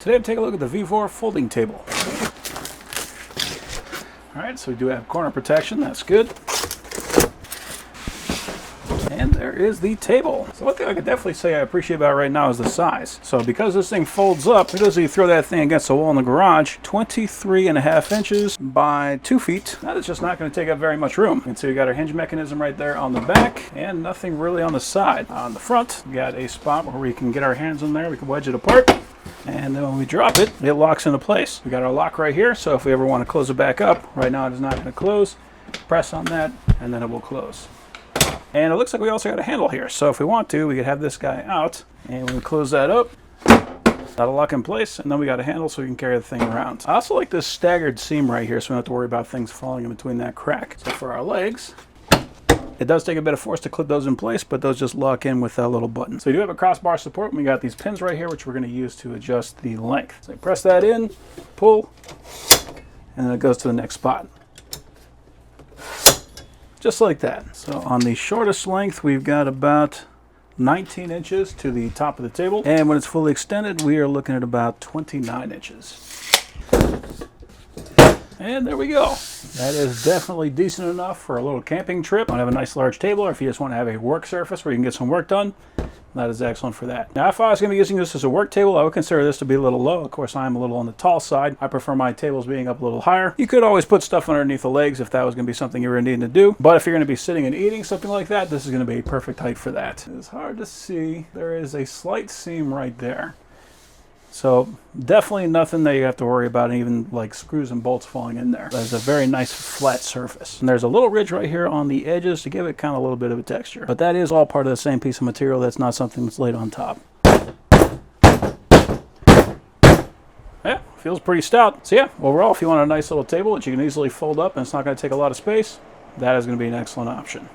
Today I'm taking a look at the VEVOR folding table. Alright, so we do have corner protection, that's good. And there is the table. So one thing I could definitely say I appreciate about it right now is the size. So because this thing folds up, because you throw that thing against the wall in the garage, 23.5 inches by 2 feet. That is just not going to take up very much room. You can see we got our hinge mechanism right there on the back, and nothing really on the side. On the front, we got a spot where we can get our hands in there, we can wedge it apart. And then when we drop it, it locks into place. We got our lock right here, so if we ever want to close it back up, right now it is not going to close. Press on that, and then it will close. And it looks like we also got a handle here, so if we want to, we could have this guy out, and when we close that up, that'll lock in place, and then we got a handle so we can carry the thing around. I also like this staggered seam right here, so we don't have to worry about things falling in between that crack. So for our legs, it does take a bit of force to clip those in place, but those just lock in with that little button. So we do have a crossbar support, and we got these pins right here, which we're going to use to adjust the length. So you press that in, pull, and then it goes to the next spot. Just like that. So on the shortest length, we've got about 19 inches to the top of the table. And when it's fully extended, we are looking at about 29 inches. And there we go. That is definitely decent enough for a little camping trip. Want to have a nice large table, or if you just want to have a work surface where you can get some work done, that is excellent for that. Now, if I was going to be using this as a work table, I would consider this to be a little low. Of course, I'm a little on the tall side. I prefer my tables being up a little higher. You could always put stuff underneath the legs if that was going to be something you were needing to do. But if you're going to be sitting and eating something like that, this is going to be perfect height for that. It's hard to see. There is a slight seam right there. So definitely nothing that you have to worry about, even like screws and bolts falling in there. There's a very nice flat surface. And there's a little ridge right here on the edges to give it kind of a little bit of a texture. But that is all part of the same piece of material. That's not something that's laid on top. Yeah, feels pretty stout. So yeah, overall, if you want a nice little table that you can easily fold up and it's not going to take a lot of space, that is going to be an excellent option.